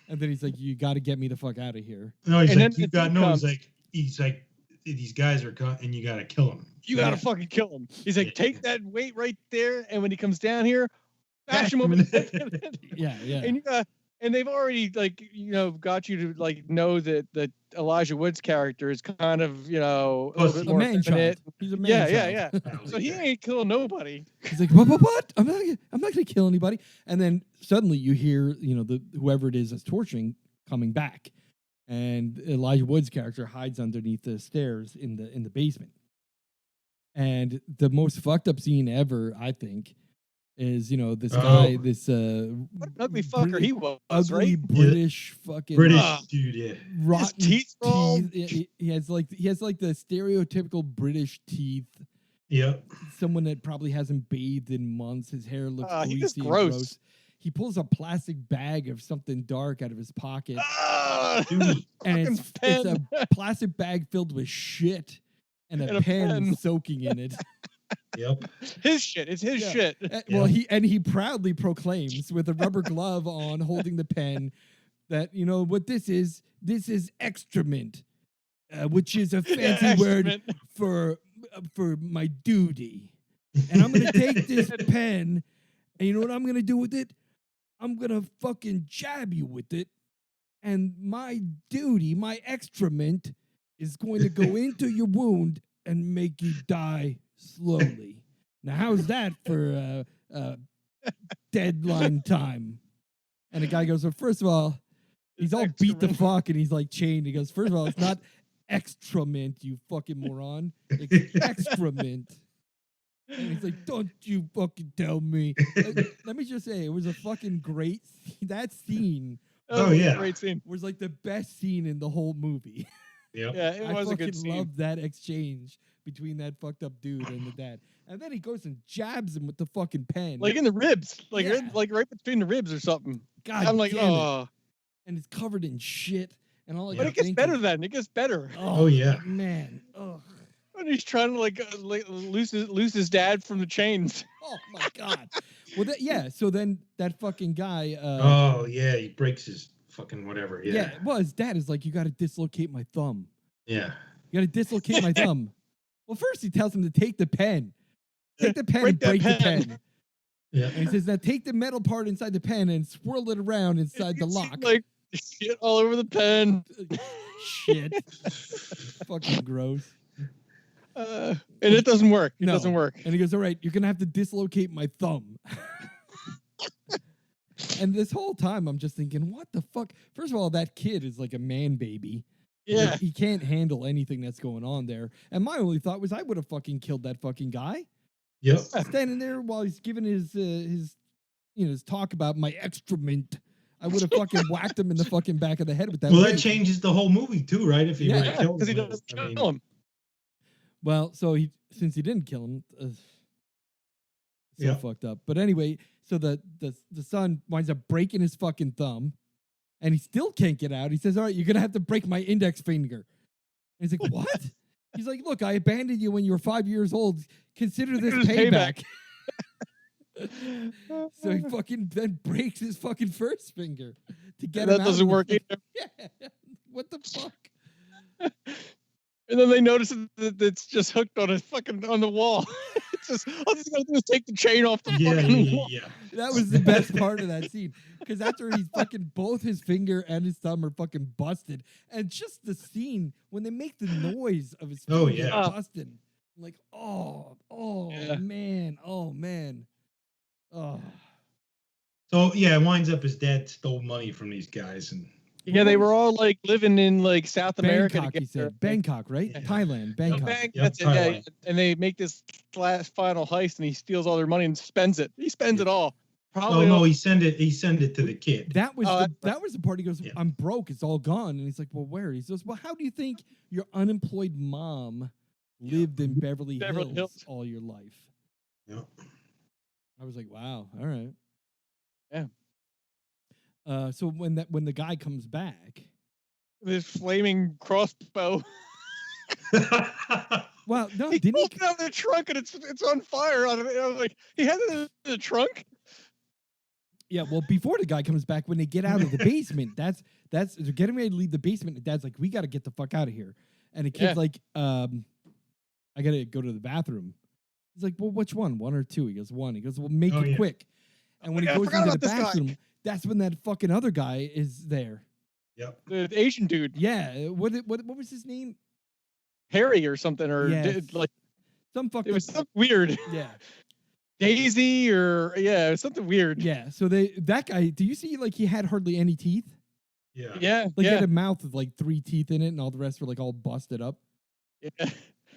And then he's like, "You got to get me the fuck out of here." No, he's And like, then you the got dude no. comes. He's like, these guys are cut, and you got to kill them. You gotta fucking kill him. He's like, Yeah. take that weight right there, and when he comes down here, bash him over Bash the him in head. Yeah, yeah. And they've already got you to like know that Elijah Wood's character is kind of a little bit a more man child. effeminate. He's a man Yeah. child. So he ain't killing nobody. He's like, what? I'm not gonna kill anybody. And then suddenly you hear, the whoever it is that's torturing coming back, and Elijah Wood's character hides underneath the stairs in the basement. And the most fucked up scene ever, I think, is this guy, this What an ugly fucker British- he was, ugly right? British fucking British dude, yeah. rotten teeth are all- teeth. He has like the stereotypical British teeth. Yep. Someone that probably hasn't bathed in months. His hair looks He greasy just and gross. He pulls a plastic bag of something dark out of his pocket, Dude. and fucking it's a pen. plastic bag filled with shit and a And a pen pen. soaking in it. Yep. His shit. It's his Yeah. shit. Well, he proudly proclaims with a rubber glove on, holding the pen, that what this is excrement, which is a fancy word Excrement. for my duty. And I'm gonna take this pen, and you know what I'm gonna do with it? I'm gonna fucking jab you with it, and my duty, my excrement, is going to go into your wound and make you die slowly. Now, how's that for deadline time? And the guy goes, well, first of all, he's all beat the fuck, and he's like chained. He goes, first of all, it's not excrement, you fucking moron. It's excrement. And he's like, don't you fucking tell me. Let me just say, it was a fucking great that scene Oh, yeah. Great scene. was like the best scene in the whole movie. Yep. Yeah, it I was a fucking good scene. loved that exchange between that fucked up dude and the dad. And then he goes and jabs him with the fucking pen. Like in the ribs, like Yeah. right between the ribs or something. God I'm like, damn it. oh. And it's covered in shit. And all I But could it gets think better is, then. It gets better. Oh, yeah. Man. Ugh. When he's trying to like lose his dad from the chains. Oh my God. Well, so then that fucking guy. Oh, yeah. He breaks his fucking whatever. Yeah. Well, his dad is like, you got to dislocate my thumb. Yeah. You got to dislocate my thumb. Well, first he tells him to take the pen. Take the pen and Break break that the pen. pen. Yeah. And he says, now take the metal part inside the pen and swirl it around inside the You see, lock. like shit all over the pen. Shit. Fucking gross. And it doesn't work. It No. doesn't work. And he goes, all right, you're going to have to dislocate my thumb. And this whole time, I'm just thinking, what the fuck? First of all, that kid is like a man baby. Yeah. Like, he can't handle anything that's going on there. And my only thought was I would have fucking killed that fucking guy. Yep. Standing there while he's giving his talk about my excrement. I would have fucking whacked him in the fucking back of the head with that. Well, that weight. changes the whole movie too, right? If he Yeah, would have killed Because he him. doesn't I mean, kill him. Well, so since he didn't kill him, so Yeah. fucked up. But anyway, so the son winds up breaking his fucking thumb, and he still can't get out. He says, "All right, you're gonna have to break my index finger." And he's like, "What?" He's like, "Look, I abandoned you when you were 5 years old. Consider this Consider this payback." So he fucking then breaks his fucking first finger to get him That out doesn't of the work thing. either. Yeah. What the fuck? And then they notice that it's just hooked on on the wall. It's just all he's gotta do is take the chain off the Yeah, fucking yeah, wall. yeah. That was the best part of that scene. Because after he's fucking both his finger and his thumb are fucking busted. And just the scene when they make the noise of his Oh, finger yeah. busted. I'm like, oh Yeah. man. Oh. So yeah, it winds up his dad stole money from these guys, and Yeah, they were all like living in like South America Bangkok, he together. said. Bangkok, right? Yeah. Thailand, Bangkok. Yep, That's it. Yeah, Thailand. and they make this last final heist, and he steals all their money and spends it. He spends it all. Probably. oh no, all- he sent it to the kid. That was Oh, the, that's that was the part. He goes, Yeah. I'm broke. It's all gone. And he's like, well, where? He says, well, how do you think your unemployed mom lived in Beverly Beverly Hills Hills. all your life? Yep. I was like, wow, all right. Yeah. So when the guy comes back, This flaming crossbow. well, no, He didn't pulled he? it out of the trunk and it's on fire. I was like, he had it in the trunk. Yeah, well, before the guy comes back, when they get out of the basement, that's they're getting ready to leave the basement. And Dad's like, we got to get the fuck out of here. And the kid's Yeah. like, I got to go to the bathroom. He's like, well, which one? One or two? He goes, one. He goes, well, make it quick. And when I he goes forgot into the about this guy. bathroom, that's when that fucking other guy is there. Yep. The Asian dude, Yeah, what was his name? Harry or something, or Yes. like Some fucked it was up. something weird. Yeah, Daisy or it was something weird. yeah. So that guy. Do you see like he had hardly any teeth? Yeah. Yeah. Like he had a mouth with like 3 teeth in it, and all the rest were like all busted up. Yeah.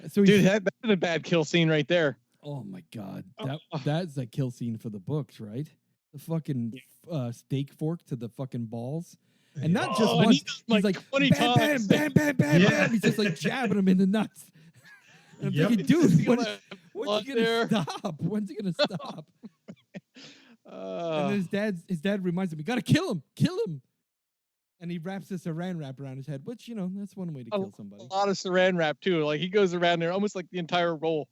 So Dude, that's a bad kill scene right there. oh my god, Oh. that's that kill scene for the books, right? The fucking steak fork to the fucking balls, and not just Oh, and once. he's He's like 20 bam, bam, times. bam, bam, bam, Yeah. bam. He's just like jabbing him in the nuts. And I'm Yep. thinking, dude, when's blood he gonna there. stop? When's he gonna stop? And then Uh, his dad reminds him, you gotta kill him. And he wraps a saran wrap around his head, which, that's one way to kill somebody. a lot of saran wrap too. Like he goes around there almost like the entire roll.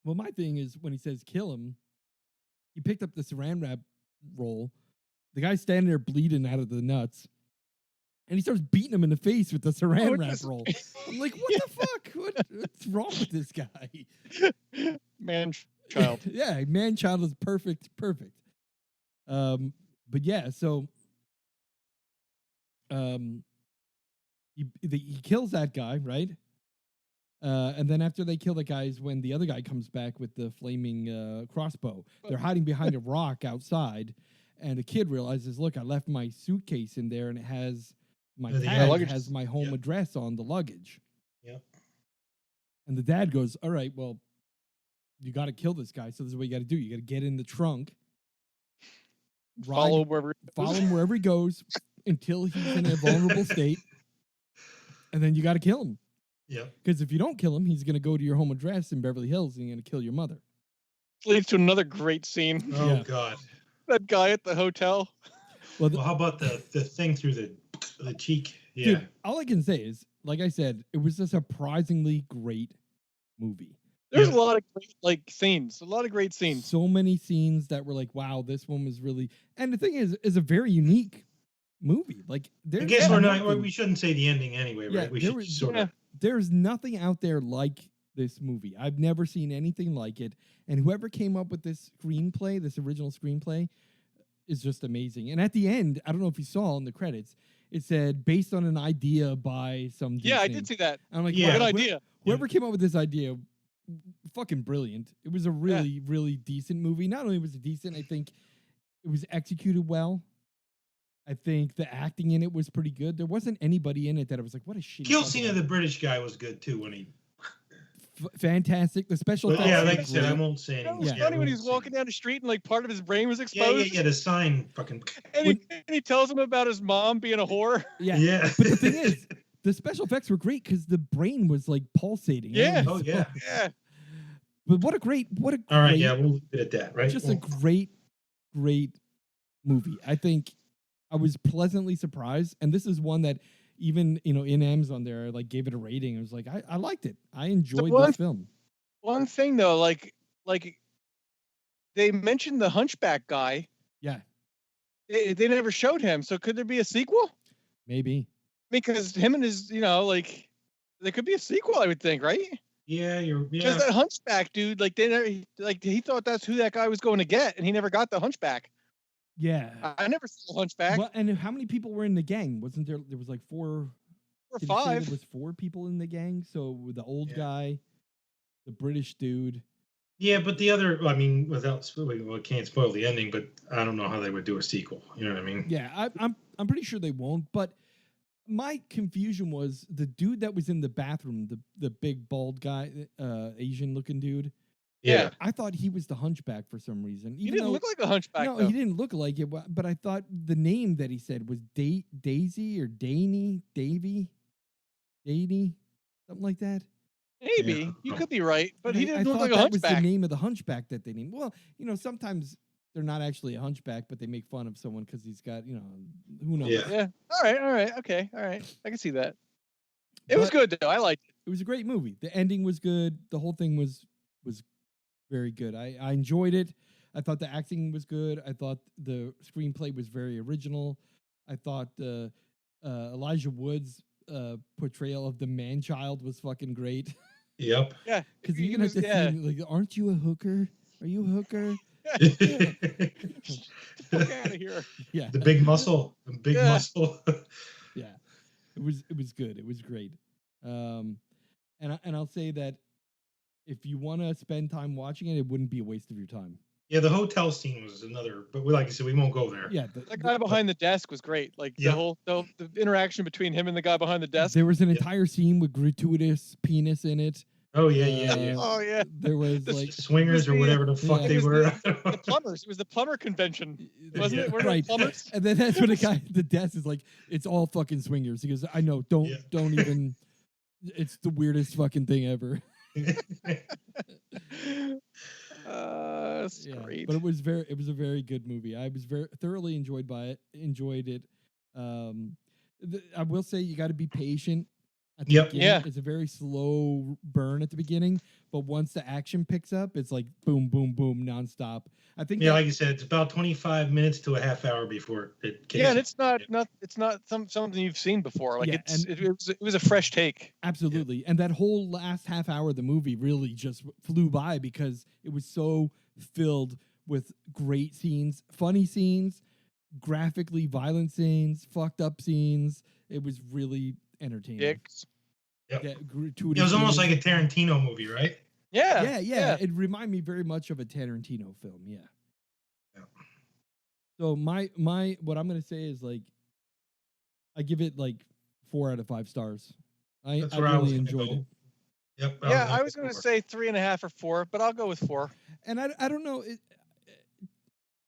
Well, my thing is when he says kill him, he picked up the saran wrap roll. The guy's standing there bleeding out of the nuts. And he starts beating him in the face with the saran wrap roll. I'm like, what the fuck? What's wrong with this guy? Man child. Yeah, man child is perfect. But yeah, so he kills that guy, right? And then after they kill the guys, when the other guy comes back with the flaming crossbow, they're hiding behind a rock outside, and the kid realizes, look, I left my suitcase in there, and it has my tag, luggage. has my home address on the luggage. Yep. And the dad goes, all right, well, you got to kill this guy, so this is what you got to do. You got to get in the trunk, Follow wherever. follow him wherever he goes until he's in a vulnerable state, and then you got to kill him. Yep. Because if you don't kill him, he's going to go to your home address in Beverly Hills and he's going to kill your mother. Leads to another great scene. Oh Yeah. God. That guy at the hotel. Well, Well, how about the thing through the cheek? Yeah. dude, all I can say is, like I said, it was a surprisingly great movie. There's Yeah. a lot of great scenes. A lot of great scenes. So many scenes that were like, wow, this one was really. And the thing is a very unique movie. Like, I guess we shouldn't say the ending anyway, Yeah, right? We there should was- sort of. There's nothing out there like this movie. I've never seen anything like it. And whoever came up with this screenplay, this original screenplay, is just amazing. And at the end, I don't know if you saw in the credits, it said based on an idea by some. Yeah, I Disney. did see that. And I'm like, Yeah. wow, Good idea. Whoever came up with this idea, fucking brilliant. It was a really, really decent movie. Not only was it decent, I think it was executed well. I think the acting in it was pretty good. There wasn't anybody in it that I was like, what a shitty. Kill fucking scene of the British guy was good too when he. fantastic. The special But effects. yeah, were like I said, I great. won't say That anything. was Yeah. funny when I he's won't say walking down the street and like part of his brain was Yeah, exposed. yeah. The sign fucking. And he tells him about his mom being a whore. Yeah. Yeah. But the thing is, the special effects were great because the brain was like pulsating. Yeah. Oh yeah. Yeah. But what a great. All right. Yeah, we'll leave it at that. Right. Just a great movie. I think I was pleasantly surprised, and this is one that even in Amazon there, I like gave it a rating. I was like, I liked it. I enjoyed this film. One thing though, like they mentioned the Hunchback guy. Yeah, They never showed him. So could there be a sequel? maybe. Because him and his, there could be a sequel. I would think, right? Yeah, Because yeah. that Hunchback dude, he thought that's who that guy was going to get, and he never got the Hunchback. Yeah. I never saw the Hunchback. Well, and how many people were in the gang? Wasn't there? There was like four. Or Did it say 5. There was 4 people in the gang. So the old Yeah. guy, the British dude. Yeah, but the other, I mean, we can't spoil the ending, but I don't know how they would do a sequel. You know what I mean? Yeah, I'm pretty sure they won't. But my confusion was the dude that was in the bathroom, the big bald guy, Asian looking dude. Yeah. I thought he was the Hunchback for some reason. He Even didn't though, look like a Hunchback. no, though. he didn't look like it. But I thought the name that he said was Daisy or Davy, something like that. Maybe Yeah. you could be right, but he I didn't look thought like a that was the hunchback. name of the hunchback that they named. Well, sometimes they're not actually a hunchback, but they make fun of someone because he's got, who knows. Yeah. Yeah. All right. Okay. All right. I can see that. It was But good though. I liked it. It was a great movie. The ending was good. The whole thing was very good. I enjoyed it. I thought the acting was good. I thought the screenplay was very original. I thought Elijah Wood's portrayal of the man-child was fucking great. Yep. Yeah. Because he even at was- the yeah. scene, like, aren't you a hooker? Are you a hooker? Get the fuck out of here. Yeah, The big muscle. The big Yeah. muscle. yeah. It was good. It was great. And I'll say that if you want to spend time watching it, it wouldn't be a waste of your time. Yeah, the hotel scene was another, but like you said, we won't go there. Yeah, That guy behind the desk was great. Like Yeah. the interaction between him and the guy behind the desk. there was an Yeah. entire scene with gratuitous penis in it. Oh yeah. Oh yeah. There was This- like Swingers or whatever the fuck Yeah. they It was were. The plumbers. It was the plumber convention, wasn't Yeah. it? Weren't it right, plumbers? and then that's when the guy at the desk is like, "It's all fucking swingers." He goes, "I know, don't even." It's the weirdest fucking thing ever. That's great. But it was a very good movie. I was very thoroughly enjoyed it. I will say you got to be patient at the Yep. beginning. Yeah. It's a very slow burn at the beginning, but once the action picks up, it's like boom, boom, boom, nonstop. I think Yeah, that- like you said, it's about 25 minutes to a half hour before it kicks Yeah, and in. it's not something you've seen before. Like Yeah, it was a fresh take. absolutely. And that whole last half hour of the movie really just flew by because it was so filled with great scenes, funny scenes, graphically violent scenes, fucked up scenes. It was really entertaining. Dicks. Yep. Yeah, It was almost like a Tarantino movie, right? Yeah. Yeah. It reminded me very much of a Tarantino film. Yeah. Yeah. So my what I'm gonna say is like, I give it like 4 out of 5 stars. I That's where I was really gonna enjoyed go. it, Yep. Yeah, I was going to go say 3.5 or 4, but I'll go with 4. and I don't know.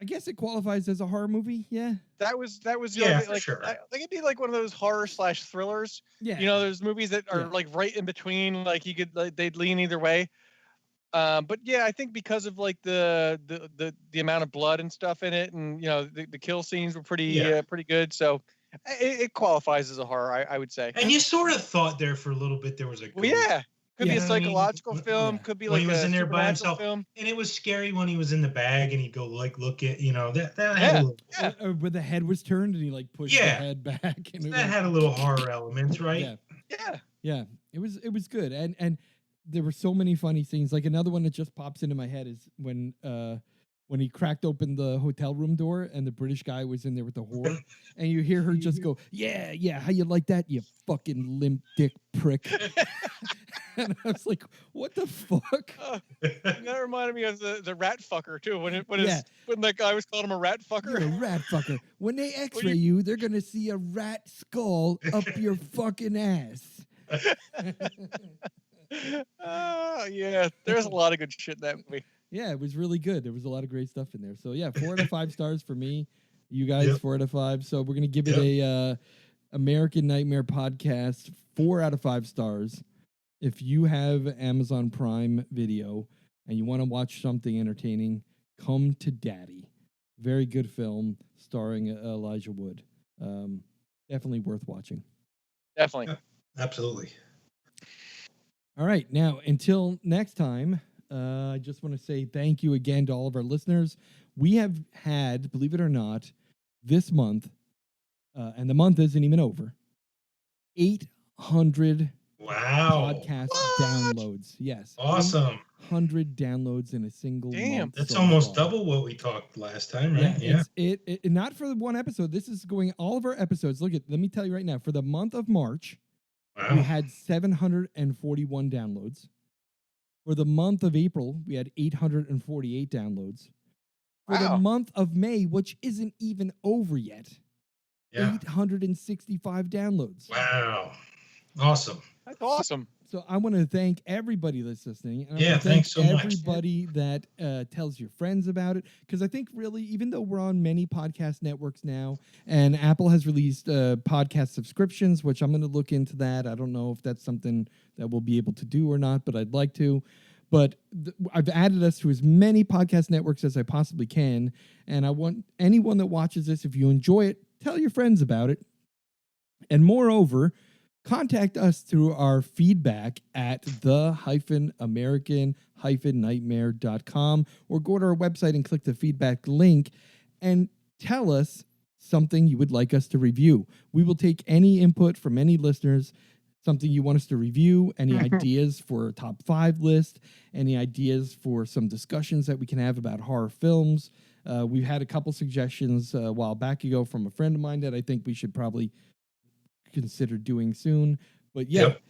I guess it qualifies as a horror movie. Yeah. That was Yeah, for like sure. I think it'd be like one of those horror / thrillers. Yeah. You know, there's movies that are Yeah. like right in between. Like you could they'd lean either way. But yeah, I think because of like the amount of blood and stuff in it, and the kill scenes were pretty good. So it qualifies as a horror, I would say. And you sort of thought there for a little bit there was a Well, ghost. yeah, could be You a know what I mean? psychological film, Yeah. could be When like he was a in there by supernatural himself. film. And it was scary when he was in the bag and he'd go like look at that had Yeah. a little, Yeah. Where the head was turned and he like pushed the Yeah. head back. And it that was- had a little horror elements, right? Yeah. Yeah. Yeah, it was good, and there were so many funny scenes. Like another one that just pops into my head is when he cracked open the hotel room door and the British guy was in there with the whore, and you hear her just go, "Yeah, how you like that, you fucking limp dick prick." And I was like, "What the fuck?" That reminded me of the rat fucker too. When Yeah. when that guy was calling him a rat You're fucker. a rat fucker. When they X-ray you, they're gonna see a rat skull up your fucking ass. Yeah, there's a lot of good shit in that movie. Yeah, it was really good. There was a lot of great stuff in there. So yeah, 4 out of 5 stars for me. You guys, Yep. 4 out of 5. So we're gonna give it a American Nightmare podcast 4 out of 5 stars. If you have Amazon Prime Video and you want to watch something entertaining, come to Daddy. Very good film starring Elijah Wood. Definitely worth watching. Definitely. Absolutely. All right. Now, until next time, I just want to say thank you again to all of our listeners. We have had, believe it or not, this month, and the month isn't even over, 800 Wow. podcast What? downloads. Yes. Awesome. 800 downloads in a single Damn. month. That's so almost far. double what we talked last time, right? Yeah, it's not for the one episode. This is going all of our episodes. Let me tell you right now. For the month of March, we Wow. had 741 downloads. For the month of April, we had 848 downloads. For the Wow. month of May, which isn't even over yet, Yeah. 865 downloads. Wow. Awesome. That's awesome. So I want to thank everybody that's listening. And I Yeah, want to thank thanks so much. everybody that tells your friends about it. Because I think really, even though we're on many podcast networks now, and Apple has released podcast subscriptions, which I'm going to look into that. I don't know if that's something that we'll be able to do or not, but I'd like to. But I've added us to as many podcast networks as I possibly can. And I want anyone that watches this, if you enjoy it, tell your friends about it. And moreover, contact us through our feedback at the-american-nightmare.com or go to our website and click the feedback link and tell us something you would like us to review. We will take any input from any listeners, something you want us to review, any ideas for a top 5 list, any ideas for some discussions that we can have about horror films. We've had a couple suggestions a while back ago from a friend of mine that I think we should probably consider doing soon. But yeah, Yep.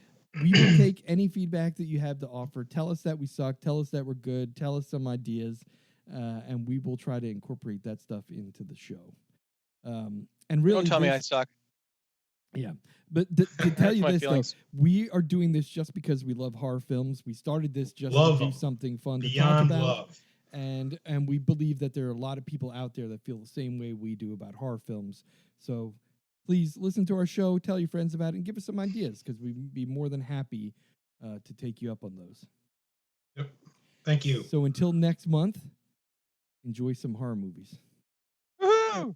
we will take any feedback that you have to offer. Tell us that we suck. Tell us that we're good. Tell us some ideas, and we will try to incorporate that stuff into the show. And really, Don't tell me I suck. Yeah, but to tell Hurts you my this feelings. though, we are doing this just because we love horror films. We started this just Love to do 'em. something fun to talk Beyond about, love. and we believe that there are a lot of people out there that feel the same way we do about horror films. So please listen to our show, tell your friends about it, and give us some ideas because we'd be more than happy to take you up on those. Yep. Thank you. So until next month, enjoy some horror movies. Woohoo!